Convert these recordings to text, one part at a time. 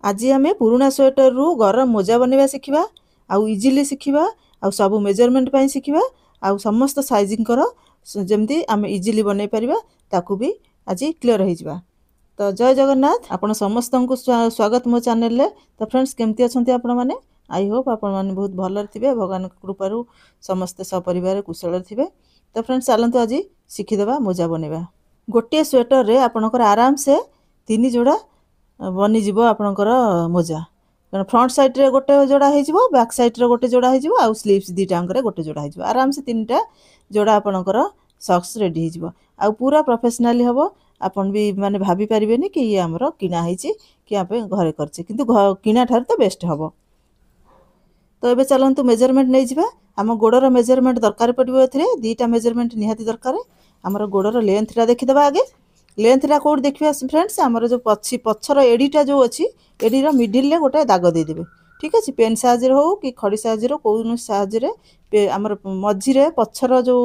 आज आम पुराणा स्वेटर रु गरम मोजा बनवा शिखा आउ इजिली शिखा आउ सब मेजरमेंट शिखा आउ समस्त साइजिंग जमती आम इजिली बनई पार ताकू भी आज क्लीयर हो। तो जय जगन्नाथ आपण समस्त को स्वागत मो चैनल रे। तो फ्रेंड्स केमती अच्छा आपण मैंने आई होप आपण मैंने बहुत भल थे भगवान कृपार समस्ते सपरिवार कुशल थे। तो फ्रेंड्स चलतु आज शिखिदेवा मोजा बनवा। गोटे स्वेटर रे आपणकर आराम से 3 जोड़ा बनीज आपणकर मोजा फ्रंट साइड्रे गोटे जोड़ा हो बैक साइड्रे गोटे जोड़ा हो आउ स्लीव्स दीटांगे गोटे जोड़ा हो आराम से 3टा जोड़ा आपणकर सक्स रेडी हो पूरा प्रोफेशनली हम आपन भी माने भाभी पारिबेनी कि ये हमरो किना हिची कि आपे घरे करछे किंतु किना ठार तो बेस्ट हबो। तो एबे चलंतु मेजरमेंट नै जिबा। हम गोडर मेजरमेंट दरकार पड़िबो एथिरे 2टा मेजरमेंट निहाती दरकार। हमर गोडर लेंथटा देखिदबा आगे। लेंथटा कोड देखिबा फ्रेंड्स हमर जो पछर एडीटा जो अछि एडीर मिडिल रे गोटे दाग दे देबे। ठीक अछि पेन साइज हो कि खड़ी साइज रो कोन साइज रे हमर मझी रे पछर जो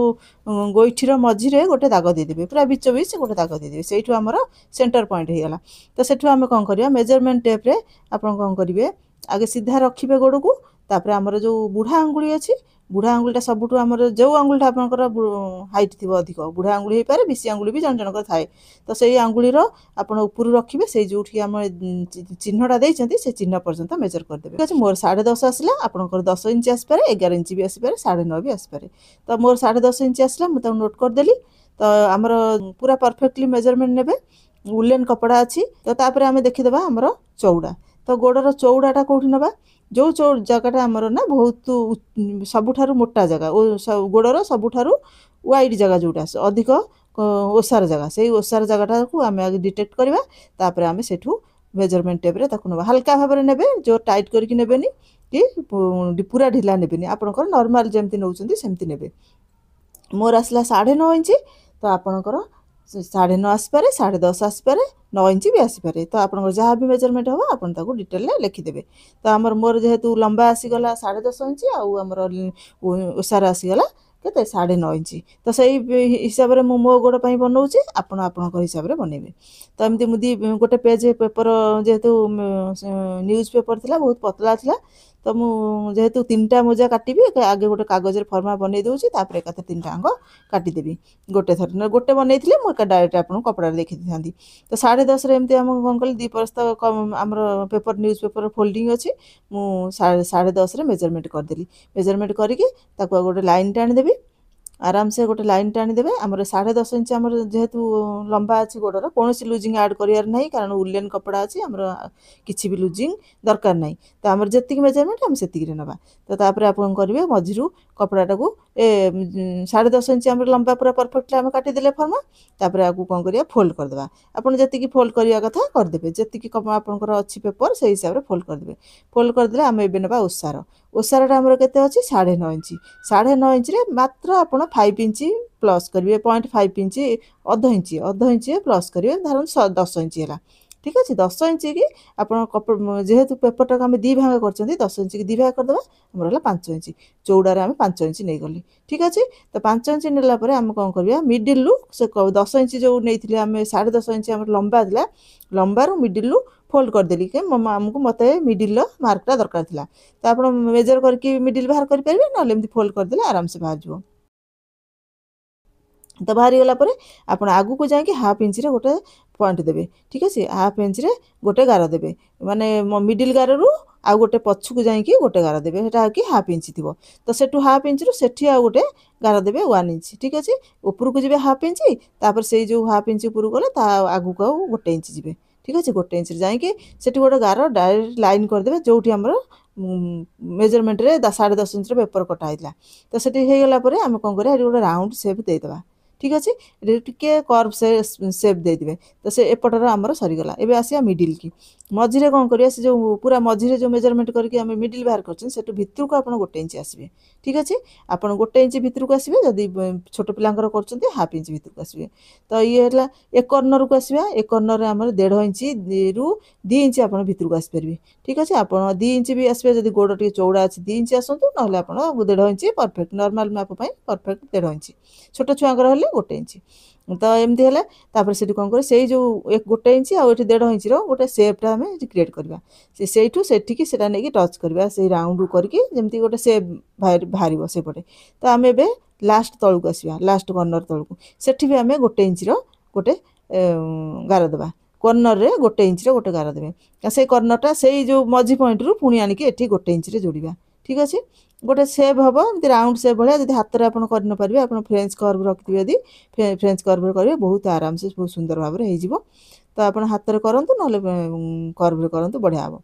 गोइठीर मझी रे गोटे दाग दे देबे पूरा बीच बीच गोटे दाग दे देबे सेठु हमर सेंटर पॉइंट हे गला। तो सेठु हम कोन करिया मेजरमेंट टेप रे आपन कोन करिवे आगे सीधा रखिबे गोड़ को तापर हमर जो बुढ़ा अंगुली अछि बुढ़ा आंगुलटा सबुठू आमर जो आंगुलटा आपनकर हाइट थी अधिक बुढ़ा आंगुली हो पारे बेसी आंगुली भी जन जनकर थाए। तो सेई आंगुलीर आपण ऊपर रखिबे से जोठी आम चिन्हटा देइछंती से चिन्ह पर्यंत मेजर कर देबे। ठीक अछि मोर 10.5 आसला आपनकर 10 इंच आस पारे 11 इंच भी आस पारे 9.5 भी आस पारे। तो मोर 10.5 इंच आसला म त नोट कर देली। तो आमर पूरा परफेक्टली मेजरमेंट नेबे उलेन कपड़ा अछि। तो तापर आमे देखिदबा हमर चौड़ा। तो गोडर चौड़ाटा कोठी नबा जो जगह आमर ना बहुत सबुठारु मोटा जगह गोड़र सबुठारु वाइड जगह जोटा अधिक ओसार जगह से ओसार जगहटा को आम आगे डिटेक्ट करवा तापर आम सेठू मेजरमेंट टेप रे ताकू नबा हल्का भाव नेबे जो टाइट करके नेबेनी कि पूरा ढिला नेबेनी आपनकर नॉर्मल जेमती नउचंती सेमती नेबे। मोर आसला 9.5 इंच तो आपनकर 9.5 आसपारे 10.5 आसपारे 9 इंच भी आसपारे। तो आपन जहाँ भी मेजरमेंट हम आपन ताको डिटेल रे लिखिदेवे। तो आमर मोर जेहेतु लंबा आसीगला 10.5 इंच आउ आमर ओसार आसीगला केते 9.5 इंच। तो सही हिसाब रे मो गोड़ पई बनाउची आपन आपन हिसाब रे बनेबे। तो एमती मुदी गोटे पेज पेपर जेहेतु न्यूज पेपर थिला बहुत पतला थिला तो मु जेहेतु 3टा मोजा काटिबी आगे गोटे कागज रे फर्मा बनै दउची तापर एकाते 3टा अंग काटी देबी गोटे थर गोटे बनैथिले मु डायरेक्ट आपन कपड़ा देखि दिथांती। तो 10.5 रे एमती हम कोन कल दी परस्त हमर पेपर न्यूज पेपर फोल्डिंग अछि मु 10.5 रे मेजरमेंट कर देली। मेजरमेंट करिके ताको गोटे लाइन टाणी देबी आराम से गोटे लाइन टाणी देबे। हमर 10.5 इंच हमर जेहेतु लंबा अछि गोडर कोनोसी लूजिंग ऐड करियार नाही कारण उलेन कपड़ा अछि हमर किछि भी लूजिंग दरकार नाही। तो हमर जेतिक मेजरमेंट हम सेतिक रे नबा। तो तापर आपन करिवे मझिरु कपड़ाटा को 10.5 इंच हमर लंबा पूरा परफेक्टली हम काटी देले फर्मा तापर आगु कोन करिया फोल्ड कर देबा। आपन जेतिकी फोल्ड करिया कथा कर देबे जेतिकी आपनकर अछि पेपर से हिसाब रे फोल्ड कर देबे। फोल्ड कर देले हम एबे नबा ओसार ओसारटा हमर केते अछि 9.5 इंच 9.5 इंच रे मात्र आपन 5 इंच प्लस करिवे 0.5 इंच अध इंच प्लस करिवे धरन 10 इंच हैला। ठीक अछि 10 इंच की आपन जेहेतु पेपरटा हम दी भाग करचंती 10 इंच की दी भाग कर देबा हमर हला 5 इंच चौड़ा रे हम 5 इंच नै गली। ठीक अछि तो 5 इंच नेला परे हम कोन करबिया मिडिल लु से 10 इंच जो नैथिले हम 10.5 इंच हमर लंबा दिला लंबा रु मिडिल लु फोल्ड कर देली के हमको मते मिडिल लो मार्कटा दरकार थिला। तो आपन मेजर करके मिडिल बाहर कर परबे न एमती फोल्ड कर देले आराम से बाहर जिवो। तो बाहरी गला परे आपण आगु को जाके हाफ इंच रे गोटे पॉइंट देबे। ठीक अछि हाफ इंच रे गोटे गार देबे माने मिडिल गार रु आ गोटे पछु को जाके गोटे गार देबे हेटा कि हाफ इंच थिबो। तो सेटू हाफ इंच रु सेठी आ गोटे गार देबे 1 इंच। ठीक अछि ऊपर को जिबे हाफ इंच तापर सेई जो हाफ इंच ऊपर गले ता आगु को गोटे इंच जिबे। ठीक अछि गोटे इंच जाके सेठी गोटे गार डायरेक्ट लाइन कर देबे जोठी हमर मेजरमेंट रे 10.5 इंच रे पेपर कटा आइला। तो सेठी हे गला परे हम कोन करे गोटे राउंड शेप दे देबा। ठीक अछि टिके कर्व से शेप दे दिबे। तो से एपटर हमर सरी गला एबे आसिया मिडिल की मझी रे कोन करिया से जो पूरा मझी रे जो मेजरमेंट करके हम मिडिल बाहर करछन सेटु भितर को आपण गोटे इंच आसीबे। ठीक अछि आपण गोटे इंच भितर को आसीबे जदी छोट पिलांकर करछन्ते हाफ इंच भितर को आसीबे। तो ये हला एक कॉर्नर को आसीबा एक कॉर्नर रे हमर 1.5 इंच रु 2 इंच आपण भितर को आसी परबे। ठीक अछि आपण 2 इंच भी आसीबे जदी गोड़ टी चौड़ा अछि 2 इंच आसंतु नहले आपण 1.5 इंच परफेक्ट नॉर्मल मैप पई परफेक्ट 1.5 इंच छोट छुआंकर हले 1 इंच ତ ଏମିତି ହେଲା ତାପରେ ସେଠି କ'ଣ କରିବା ସେଇ ଯେଉଁ 1 ଇଞ୍ଚ ଆଉ ଏଠି 1.5 ଇଞ୍ଚର ଗୋଟେ ସେପ୍ଟା ଆମେ ଏଠି କ୍ରିଏଟ୍ କରିବା ସେଇଠୁ ସେଠିକି ସେଟା ନେଇକି ଟଚ୍ କରିବା ସେଇ ରାଉଣ୍ଡ କରିକି ଯେମିତି ଗୋଟେ ସେପ୍ ବାହାରିବ ସେପଟେ ତ ଆମେ ଏବେ ଲାଷ୍ଟ ତଳକୁ ଆସିବା ଲାଷ୍ଟ କର୍ଣ୍ଣର ତଳକୁ ସେଠି ବି ଆମେ 1 ଇଞ୍ଚର ଗୋଟେ ଗାର ଦେବା କର୍ଣ୍ଣରରେ 1 ଇଞ୍ଚର ଗୋଟେ ଗାର ଦେବେ ସେଇ କର୍ଣ୍ଣରଟା ସେଇ ଯେଉଁ ମଝି ପଏଣ୍ଟରୁ ପୁଣି ଆଣିକି ଏଠି 1 ଇଞ୍ଚରେ ଯୋଡ଼ିବା ଠିକ୍ ଅଛି ଗୋଟେ ସେପ୍ ହେବ ଏମିତି ରାଉଣ୍ଡ ସେପ୍ ଭଳିଆ ଯଦି ହାତରେ ଆପଣ କରିନପାରିବେ ଆପଣ ଫ୍ରେଞ୍ଚ କର୍ଭ ରଖିଥିବେ ଯଦି ଫ୍ରେଞ୍ଚ କର୍ଭରେ କରିବେ ବହୁତ ଆରାମସେ ବହୁତ ସୁନ୍ଦର ଭାବରେ ହେଇଯିବ ତ ଆପଣ ହାତରେ କରନ୍ତୁ ନହେଲେ କର୍ଭରେ କରନ୍ତୁ ବଢ଼ିଆ ହେବ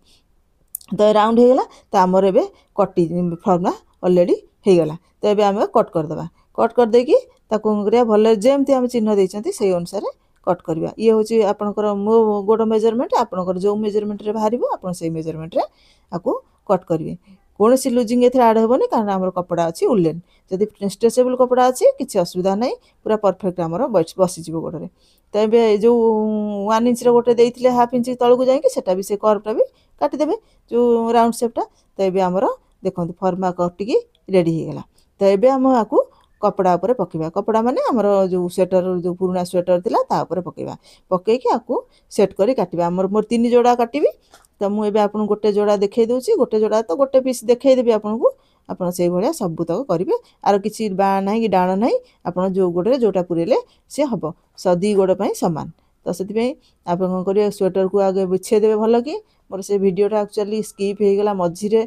ତ ରାଉଣ୍ଡ ହେଇଗଲା ତ ଆମର ଏବେ କଟି ଫର୍ମା ଅଲରେଡ଼ି ହେଇଗଲା ତ ଏବେ ଆମେ କଟ୍ କରିଦେବା କଟ୍ କରିଦେଇକି ତାକୁ କରିବା ଭଲରେ ଯେମିତି ଆମେ ଚିହ୍ନ ଦେଇଛନ୍ତି ସେଇ ଅନୁସାରେ କଟ୍ କରିବା ଇଏ ହେଉଛି ଆପଣଙ୍କର ମୋ ଗୋଡ଼ ମେଜରମେଣ୍ଟ ଆପଣଙ୍କର ଯେଉଁ ମେଜରମେଣ୍ଟରେ ବାହାରିବ ଆପଣ ସେଇ ମେଜରମେଣ୍ଟରେ ଆକୁ କଟ୍ କରିବେ କୌଣସି ଲୁଜିଂ ଏଥିରେ ଆଡ଼୍ ହେବନି କାରଣ ଆମର କପଡ଼ା ଅଛି ଉଲେନ୍ ଯଦି ଷ୍ଟ୍ରେଚେବଲ୍ କପଡ଼ା ଅଛି କିଛି ଅସୁବିଧା ନାହିଁ ପୁରା ପରଫେକ୍ଟ ଆମର ବସିଯିବ ଗୋଡ଼ରେ ତ ଏବେ ଯେଉଁ 1 ଇଞ୍ଚର ଗୋଟେ ଦେଇଥିଲେ 1/2 ଇଞ୍ଚ ତଳକୁ ଯାଇକି ସେଟା ବି ସେ କର୍ଭଟା ବି କାଟିଦେବେ ଯେଉଁ ରାଉଣ୍ଡ ସେପ୍ଟା ତ ଏବେ ଆମର ଦେଖନ୍ତୁ ଫର୍ମା କଟିକି ରେଡ଼ି ହେଇଗଲା ତ ଏବେ ଆମେ ଆକୁ କପଡ଼ା ଉପରେ ପକାଇବା କପଡ଼ା ମାନେ ଆମର ଯେଉଁ ସ୍ୱେଟର ଯେଉଁ ପୁରୁଣା ସ୍ୱେଟର ଥିଲା ତା ଉପରେ ପକାଇବା ପକାଇକି ଆକୁ ସେଟ୍ କରି କାଟିବା ମୋର 3 ଯୋଡ଼ା କାଟିବି ତ ମୁଁ ଏବେ ଆପଣଙ୍କୁ ଗୋଟେ ଯୋଡ଼ା ଦେଖାଇ ଦେଉଛି ଗୋଟେ ଯୋଡ଼ା ତ ଗୋଟେ ପିସ୍ ଦେଖାଇଦେବି ଆପଣଙ୍କୁ ଆପଣ ସେଇଭଳିଆ ସବୁତକ କରିବେ ଆର କିଛି ବାଁ ନାହିଁ କି ଡାଣ ନାହିଁ ଆପଣ ଯେଉଁ ଗୋଡ଼ରେ ଯେଉଁଟା ପୁରେଇଲେ ସିଏ ହେବ 2 ଗୋଡ଼ ପାଇଁ ସମାନ ତ ସେଥିପାଇଁ ଆପଣ କ'ଣ କରିବେ ସ୍ୱେଟରକୁ ଆଗେ ବିଛେଇ ଦେବେ ଭଲ କି ମୋର ସେ ଭିଡ଼ିଓଟା ଆକ୍ଚୁଆଲି ସ୍କିପ୍ ହେଇଗଲା ମଝିରେ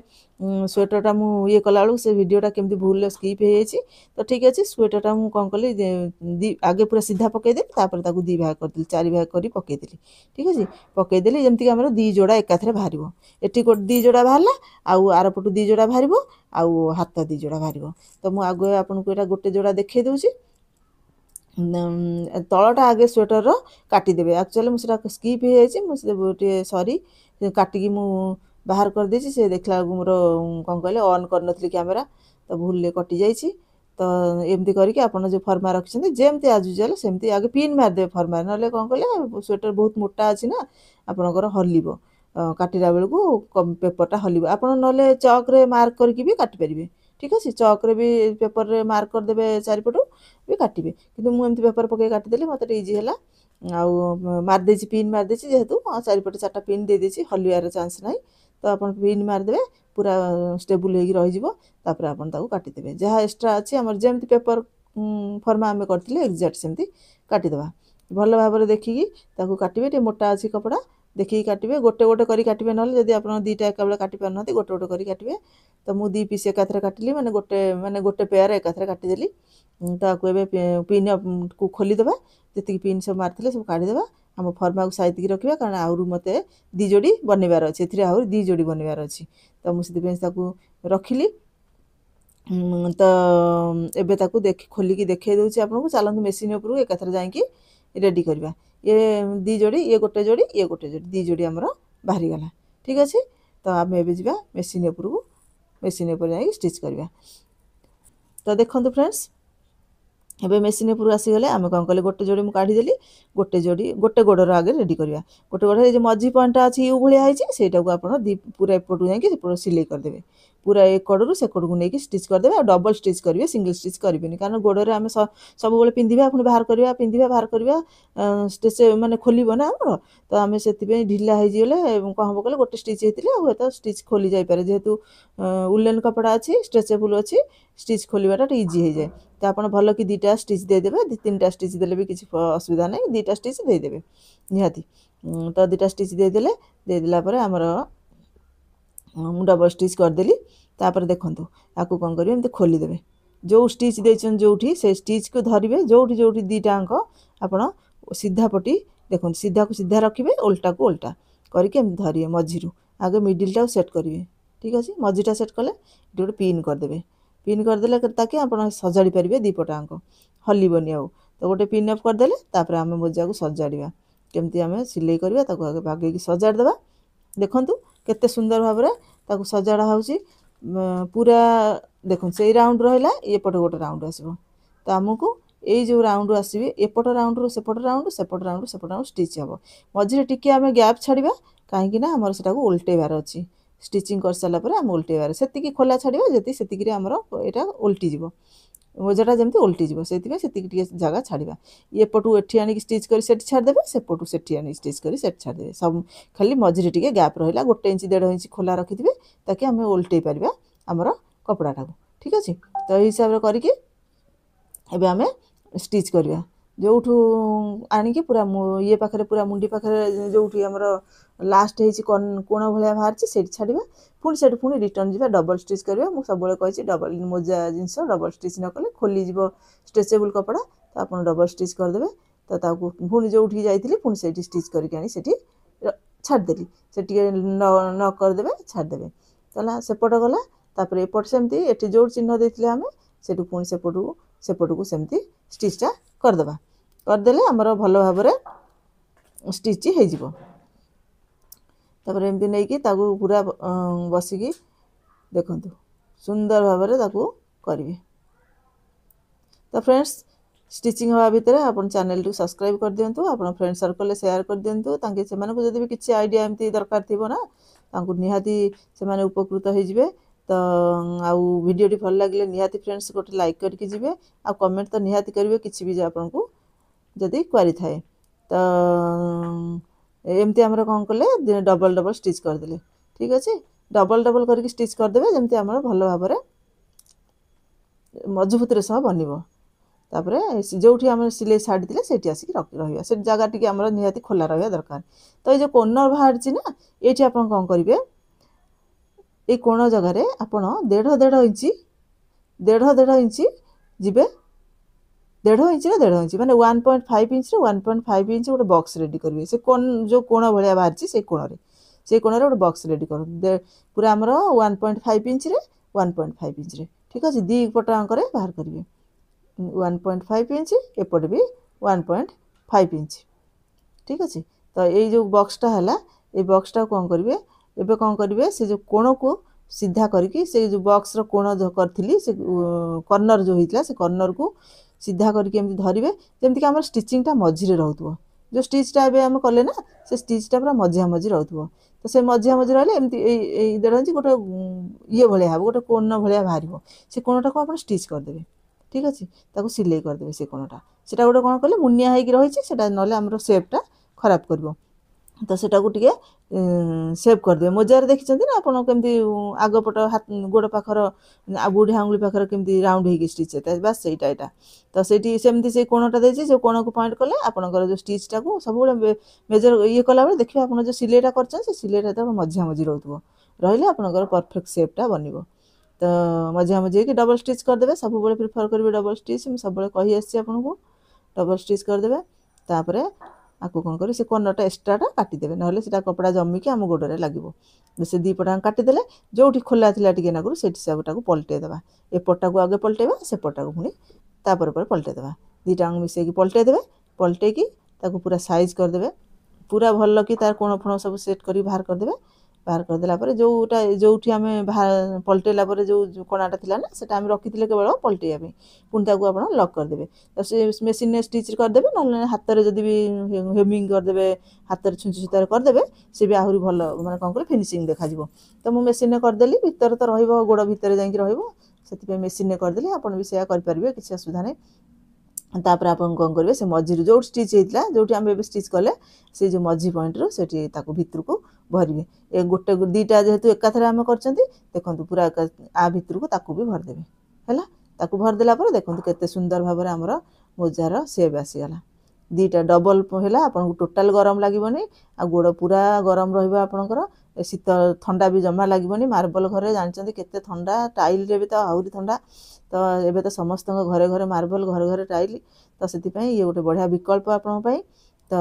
ସ୍ୱେଟରଟା ମୁଁ ଇଏ କଲାବେଳକୁ ସେ ଭିଡ଼ିଓଟା କେମିତି ଭୁଲରେ ସ୍କିପ୍ ହେଇଯାଇଛି ତ ଠିକ୍ ଅଛି ସ୍ୱେଟରଟା ମୁଁ କ'ଣ କଲି ଆଗେ ପୁରା ସିଧା ପକାଇଦେଲି ତାପରେ ତାକୁ 2 ଭାଗ କରିଦେଲି 4 ଭାଗ କରି ପକାଇଦେଲି ଠିକ୍ ଅଛି ପକାଇଦେଲି ଯେମିତିକି ଆମର 2 ଯୋଡ଼ା ଏକାଥରେ ବାହାରିବ ଏଠି 2 ଯୋଡ଼ା ବାହାରିଲା ଆଉ ଆରପଟୁ 2 ଯୋଡ଼ା ବାହାରିବ ଆଉ ହାତ 2 ଯୋଡ଼ା ବାହାରିବ ତ ମୁଁ ଆଗ ଆପଣଙ୍କୁ ଏଇଟା ଗୋଟେ ଯୋଡ଼ା ଦେଖାଇ ଦେଉଛି ତଳଟା ଆଗେ ସ୍ୱେଟରର କାଟିଦେବେ ଆକ୍ଚୁଆଲି ମୁଁ ସେଟା ସ୍କିପ୍ ହେଇଯାଇଛି ମୁଁ ସେ ଟିକେ ସରି କାଟିକି ମୁଁ ବାହାର କରିଦେଇଛି ସେ ଦେଖିଲା ବେଳକୁ ମୋର କ'ଣ କହିଲେ ଅନ୍ କରିନଥିଲି କ୍ୟାମେରା ତ ଭୁଲରେ କଟିଯାଇଛି ତ ଏମିତି କରିକି ଆପଣ ଯେଉଁ ଫର୍ମା ରଖିଛନ୍ତି ଯେମିତି ଆଜ୍ ୟୁଜୁଆଲ୍ ସେମିତି ଆଗେ ପିନ୍ ମାରିଦେବେ ଫର୍ମାରେ ନହେଲେ କ'ଣ କହିଲେ ସ୍ୱେଟର ବହୁତ ମୋଟା ଅଛି ନା ଆପଣଙ୍କର ହଲିବ କାଟିଲା ବେଳକୁ ପେପରଟା ହଲିବ ଆପଣ ନହେଲେ ଚକ୍ରେ ମାର୍କ କରିକି ବି କାଟିପାରିବେ ଠିକ୍ ଅଛି ଚକ୍ରେ ବି ପେପରରେ ମାର୍କ କରିଦେବେ ଚାରିପଟୁ ବି କାଟିବେ କିନ୍ତୁ ମୁଁ ଏମିତି ପେପର ପକାଇ କାଟିଦେଲି ମୋତେ ଟିକେ ଇଜି ହେଲା ଆଉ ମାରିଦେଇଛି ପିନ୍ ମାରିଦେଇଛି ଯେହେତୁ ଚାରିପଟେ 4ଟା ପିନ୍ ଦେଇଦେଇଛି ହଲିବାର ଚାନ୍ସ ନାହିଁ ତ ଆପଣ ପିନ୍ ମାରିଦେବେ ପୁରା ଷ୍ଟେବୁଲ୍ ହେଇକି ରହିଯିବ ତାପରେ ଆପଣ ତାକୁ କାଟିଦେବେ ଯାହା ଏକ୍ସଟ୍ରା ଅଛି ଆମର ଯେମିତି ପେପର ଫର୍ମା ଆମେ କରିଥିଲେ ଏକ୍ଜାକ୍ଟ ସେମିତି କାଟିଦେବା ଭଲ ଭାବରେ ଦେଖିକି ତାକୁ କାଟିବେ ଟିକେ ମୋଟା ଅଛି କପଡ଼ା ଦେଖିକି କାଟିବେ ଗୋଟେ ଗୋଟେ କରି କାଟିବେ ନହେଲେ ଯଦି ଆପଣ 2ଟା ଏକାବେଳେ କାଟି ପାରୁନାହାନ୍ତି ଗୋଟେ ଗୋଟେ କରି କାଟିବେ ତ ମୁଁ 2 ପିସ୍ ଏକାଥରେ କାଟିଲି ମାନେ ଗୋଟେ ପେୟାର ଏକାଥରେ କାଟିଦେଲି ତାକୁ ଏବେ ପିନ୍କୁ ଖୋଲିଦେବା ଯେତିକି ପିନ୍ ସବୁ ମାରିଥିଲେ ସବୁ କାଢ଼ିଦେବା ଆମ ଫର୍ମାକୁ ସାଇତିକି ରଖିବା କାରଣ ଆହୁରି ମୋତେ 2 ଯୋଡ଼ି ବନେଇବାର ଅଛି ଏଥିରେ ଆହୁରି 2 ଯୋଡ଼ି ବନେଇବାର ଅଛି ତ ମୁଁ ସେଥିପାଇଁ ତାକୁ ରଖିଲି ତ ଏବେ ତାକୁ ଖୋଲିକି ଦେଖାଇ ଦେଉଛି ଆପଣଙ୍କୁ ଚାଲନ୍ତୁ ମେସିନ୍ ଉପରକୁ ଏକାଥରେ ଯାଇକି ରେଡ଼ି କରିବା ଇଏ 2 ଯୋଡ଼ି ଇଏ ଗୋଟେ ଯୋଡ଼ି ଇଏ ଗୋଟେ ଯୋଡ଼ି 2 ଯୋଡ଼ି ଆମର ବାହାରିଗଲା ଠିକ୍ ଅଛି ତ ଆମେ ଏବେ ଯିବା ମେସିନ୍ ଉପରକୁ ମେସିନ୍ ଉପରେ ଯାଇକି ଷ୍ଟିଚ୍ କରିବା ତ ଦେଖନ୍ତୁ ଫ୍ରେଣ୍ଡସ୍ ଏବେ ମେସିନ୍ ଉପରକୁ ଆସିଗଲେ ଆମେ କ'ଣ କଲେ ଗୋଟେ ଯୋଡ଼ି ମୁଁ କାଢ଼ିଦେଲି ଗୋଟେ ଯୋଡ଼ି ଗୋଟେ ଗୋଡ଼ର ଆଗେ ରେଡ଼ି କରିବା ଗୋଟେ ଗୋଡ଼ରେ ଏ ଯେଉଁ ମଝି ପଏଣ୍ଟଟା ଅଛି ୟୁ ଭଳିଆ ହେଇଛି ସେଇଟାକୁ ଆପଣ ପୁରା ଏପଟକୁ ଯାଇକି ସେପଟ ସିଲେଇ କରିଦେବେ ପୁରା ଏ କଡ଼ରୁ ସେ କଡ଼କୁ ନେଇକି ଷ୍ଟିଚ୍ କରିଦେବେ ଆଉ ଡବଲ୍ ଷ୍ଟିଚ୍ କରିବେ ସିଙ୍ଗଲ୍ ଷ୍ଟିଚ୍ କରିବେନି କାରଣ ଗୋଡ଼ରେ ଆମେ ସବୁବେଳେ ପିନ୍ଧିବା ପୁଣି ବାହାର କରିବା ପିନ୍ଧିବା ବାହାର କରିବା ଷ୍ଟିଚ୍ ମାନେ ଖୋଲିବ ନା ଆମର ତ ଆମେ ସେଥିପାଇଁ ଢିଲା ହେଇଯିଗଲେ କ'ଣ ହେବ କହିଲେ ଗୋଟେ ଷ୍ଟିଚ୍ ହେଇଥିଲେ ଆଉ ହୁଏତ ଷ୍ଟିଚ୍ ଖୋଲି ଯାଇପାରେ ଯେହେତୁ ଉଲେନ୍ କପଡ଼ା ଅଛି ଷ୍ଟ୍ରେଚେବୁଲ୍ ଅଛି ଷ୍ଟିଚ୍ ଖୋଲିବାଟା ଟିକେ ଇଜି ହେଇଯାଏ ତ ଆପଣ ଭଲ କି 2ଟା ଷ୍ଟିଚ୍ ଦେଇଦେବେ 2-3ଟା ଷ୍ଟିଚ୍ ଦେଲେ ବି କିଛି ଅସୁବିଧା ନାହିଁ 2ଟା ଷ୍ଟିଚ୍ ଦେଇଦେବେ ନିହାତି ତ 2ଟା ଷ୍ଟିଚ୍ ଦେଇଦେଲା ପରେ ଆମର ମୁଁ ଡବଲ୍ ଷ୍ଟିଚ୍ କରିଦେଲି ତାପରେ ଦେଖନ୍ତୁ ଆକୁ କ'ଣ କରିବେ ଏମିତି ଖୋଲିଦେବେ ଯେଉଁ ଷ୍ଟିଚ୍ ଦେଇଛନ୍ତି ଯେଉଁଠି ସେ ଷ୍ଟିଚ୍କୁ ଧରିବେ ଯେଉଁଠି 2ଟା ଅଙ୍କ ଆପଣ ସିଧା ପଟି ଦେଖନ୍ତୁ ସିଧାକୁ ସିଧା ରଖିବେ ଓଲଟାକୁ ଓଲଟା କରିକି ଏମିତି ଧରିବେ ମଝିରୁ ଆଗ ମିଡ଼ିଲ୍ଟାକୁ ସେଟ୍ କରିବେ ଠିକ୍ ଅଛି ମଝିଟା ସେଟ୍ କଲେ ଏଠି ଗୋଟେ ପିନ୍ କରିଦେବେ ପିନ୍ କରିଦେଲେ ତାକେ ଆପଣ ସଜାଡ଼ି ପାରିବେ 2 ପଟାଙ୍କ ହଲିବନି ଆଉ ତ ଗୋଟେ ପିନ୍ ଅପ୍ କରିଦେଲେ ତାପରେ ଆମେ ମୋଜାକୁ ସଜାଡ଼ିବା କେମିତି ଆମେ ସିଲେଇ କରିବା ତାକୁ ଆଗେ ବାଗେଇକି ସଜାଡ଼ି ଦେବା ଦେଖନ୍ତୁ କେତେ ସୁନ୍ଦର ଭାବରେ ତାକୁ ସଜାଡ଼ା ହେଉଛି ପୁରା ଦେଖନ୍ତୁ ସେଇ ରାଉଣ୍ଡ ରହିଲା ଏପଟେ ଗୋଟେ ରାଉଣ୍ଡ ଆସିବ ତ ଆମକୁ ଏଇ ଯେଉଁ ରାଉଣ୍ଡ ଆସିବେ ଏପଟ ରାଉଣ୍ଡରୁ ସେପଟ ରାଉଣ୍ଡ ସେପଟ ରାଉଣ୍ଡରୁ ସେପଟ ରାଉଣ୍ଡ ଷ୍ଟିଚ୍ ହେବ ମଝିରେ ଟିକେ ଆମେ ଗ୍ୟାପ୍ ଛାଡ଼ିବା କାହିଁକିନା ଆମର ସେଟାକୁ ଓଲଟେଇବାର ଅଛି ଷ୍ଟିଚିଂ କରିସାରିଲା ପରେ ଆମେ ଓଲଟେଇବାର ସେତିକି ଖୋଲା ଛାଡ଼ିବା ସେତିକିରେ ଆମର ଏଇଟା ଓଲଟିଯିବ मोजाटा जमी ओल्टीज से टी जगह छाड़ा एपटू एटी आनिक स्टिच कर छाड़देवे सेपटू से स्टिच कर छाड़देवे सब खाली मझे टे गैप रहा 1 इंच 1.5 इंच खोला रखिथे ताकि आम ओल्टे पार आमर कपड़ाटा ठीक अच्छे। तो यही हिसाब से करके एबे आमे स्टिच करवा जो आणिकी पूरा ये पाखे पूरा मुंडी पाखे जो आमर लास्ट कोण भाया बाहर से छाड़ा पुणी से पुणी रिटर्न जावा डबल स्टिच करवा मुझे सब कही डबल मोजा जिनस डबल स्टिच न कले खोलीज स्ट्रेचेबल कपड़ा तो आप डबल स्टिच करदे तो पुणी जो जाइए पुणी से स्टिच करके छाड़देली से न करदे छाड़देवे तो सेपट गला तापर एपट सेमती एटी जो चिन्ह देते आम से पुणी सेपट को सेमती स्टिचटा करदे करदेले आमर भल भाव स्टिच हो तापर एमती नहीं कि पूरा बसिकी देखु सुंदर भाव करेंगे। तो फ्रेंड्स स्टिचिंग हवा भितर आप चैनल को सब्सक्राइब कर दिंतु आप फ्रेंड सर्कल शेयर कर दिंतु ताकि से जब भी किसी आइडिया एमती दरकार थी ना निहाती से उपकृत हो तो आउ वीडियोटी भल लगे निहाती फ्रेंड्स गोटे लाइक करके जिवे आ कमेंट तो निहाती करेंगे किसी भी आपन को जदि क्वारी थाए तो एमती आमर कौन कले डबल डबल स्टिच करदे ठीक अच्छे डबल डबल करके स्टिच करदे जमती आमर भल भाव मजबूत सह बनब तापर जो आम सिलाई छाड़ी से आसिक रहा से जगह टी आम निहाती खोला रहा दरकार। तो ये जो कोर्नर बाहरी ना ये आप कौन करेंगे ये कोण जगार आपण 1.5 इंच जीवे 1.5 इंच ना 1.5 इंच माने 1.5 इंच 1.5 इंच गोटे बॉक्स रेडी करेंगे से जो कोण भाया बाहरी से कोण गोटे बॉक्स रेडी कर पूरा आमर 1.5 इंच 1.5 इंच ठीक अच्छे दी पटांक बाहर करेंगे 1.5 इंच एपट भी 1.5 इंच ठीक अच्छे। तो ये जो बॉक्सटा है ये बॉक्सटा कौन करेंगे एबे कौन करेंगे से जो कोण को सीधा करके से जो बॉक्स रो कोण जो करथिली से कॉर्नर जो होइतला से कॉर्नर को सीधा करके एमती धरिवे जेमती कि हमर स्टिचिंगटा मझिरे रहउतबो जो स्टिचटा एबे हम कले ना से स्टिचटा पूरा मझिया मझि रहउतबो तो से मझिया मझि रहले एमती ए 1.5 इंच गोटे ये भलिया हबो गोटे कोण भलिया बाहरिबो से कोणटा को आपण स्टिच कर देबे ठीक अच्छे ताको सिलाई कर देबे से कोणटा सेटा गोटे कोन कले मुनिया हेकि रहिछि सेटा नले हमर शेपटा खराब करबो तो सेटा को टिके सेव करदे मोजार देखिं ना आप कमी आगपट हाथ गोड़ पाखर बुढ़ी आंगुली पाखर कमी राउंड हो स्टिच होता है बस सहीटा यहाँ तो सही सेमती से कोणटा देती से कोण को पॉइंट कले आपंकर जो स्टिचटा को सब मेजर ये कला बेले देखिए आप जो सिलाईटा कर सिलाईटा तो मझिया मझी रोथो रही आपंकर परफेक्ट सेपटा बनब तो मझिया मझी कि डबल स्टिच करदे सब प्रिफर करेंगे डबल स्टिच सब कही आसी आपको डबल स्टिच करदे तापर आपको कौन करें से कर्नरटा एक्सट्राटा काटिदेवे ना से कपड़ा जमिकी आम गोड़े लगे से दी पटा काटिदेले जो खोला थी टे नागुर से सबटा पलटेदेवा एपटा को आगे पलटेबा सेपटा को पुणी तापर पलटेदेवा दीटा मिसेक पलटेदेवे पलटेकी पूरा साइज करदे पूरा भल कि तार कोण फोण सब सेट कर बाहर करदेला जोटा जो आम पलटेला जो कोणाटा थी ना से रखी केवल पलटेया पुणी आप लक करदे तो से मेसीन स्टिच करदे ना हाथ में जब भी हेमिंग करदे हाथ में छुंची सूतार करदे सी भी आहरी भल मैं कौन कर फिनिशिंग देखा तो मुझे मेसीन करदेली भितर तो रोड़ भितर जा मेसीन करदेली आप भी करेंगे किसी असुविधा नहीं तापर आप कौन करेंगे से मझी जो स्टिच होता जो आम ए स्टिच कले से जो मझी पॉइंट रो से भितर को भरवे ए गोटे दीटा जेहेतु एकाथरे आम कर देखो पूरा आ भितर को ताकू भी भरदेवे है ताकू भरदेला देखो केते सुंदर भाव आमर मोजार सेप आसीगला दीटा डबल है आपको टोटाल गरम लगभग आ गोड़ पूरा गरम रहा शीत ठंडा भी जमा लगभग मार्बल घरे जानते केते ठंडा टाइल रे भी तो आहरी ठंडा तो एबे तो समस्त घरे घरे मार्बल घरे घरे टाइल तो से ये गोटे बढ़िया विकल्प आपंपाई तो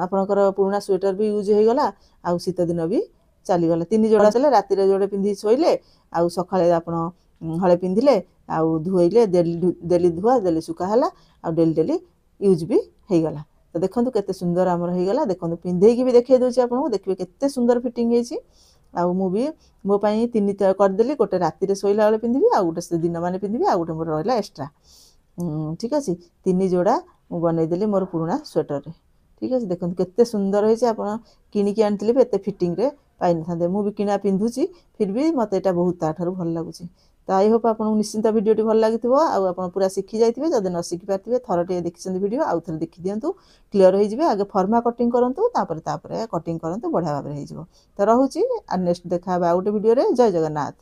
आपणकर पुराना स्वेटर भी यूज हो गला आ शीत दिन भी चलीगला 3 जोड़ा चले राति जोड़े पिंधि शोले आ सकाळे आपण हले पिंधिले आ धोइले डेली धुआ डेली सुखा है आ डेली यूज भी हो गला तो देखो केते सुंदर आमर हो गला देखो पिंधेकी भी देखा दूसरी आपको देखिए केते सुंदर फिटिंग होती भी मो 3 करदेली गोटे राति शोला बेले पिंधि आ गोटे दिन मान पिंधि आ गोटे मोर रहा एक्सट्रा ठीक अच्छे 3 जोड़ा मुझे बनईदेली मोर पुराना स्वेटर ठीक अच्छे देखो केते सुंदर होती आप किणिकी आनी एत फिटिंग रे पाई न था मुझे किणा पिंधुची फिर भी मत यहाँ बहुत ताठार भल लगुच तो आई होप आपको निश्चिंत भिडियोटी भल लगी आप पूरा शिखी जाइए जब न शिखी पारे थरटे देखिए भिडियो आउ थे देखी दिंतु क्लीयर हो आगे फर्मा कटिंग करूँ कटिंग करूँ बढ़िया भाव में हो तो रोचे नेक्स्ट देखा आउ गोटे भिडियो जय जगन्नाथ।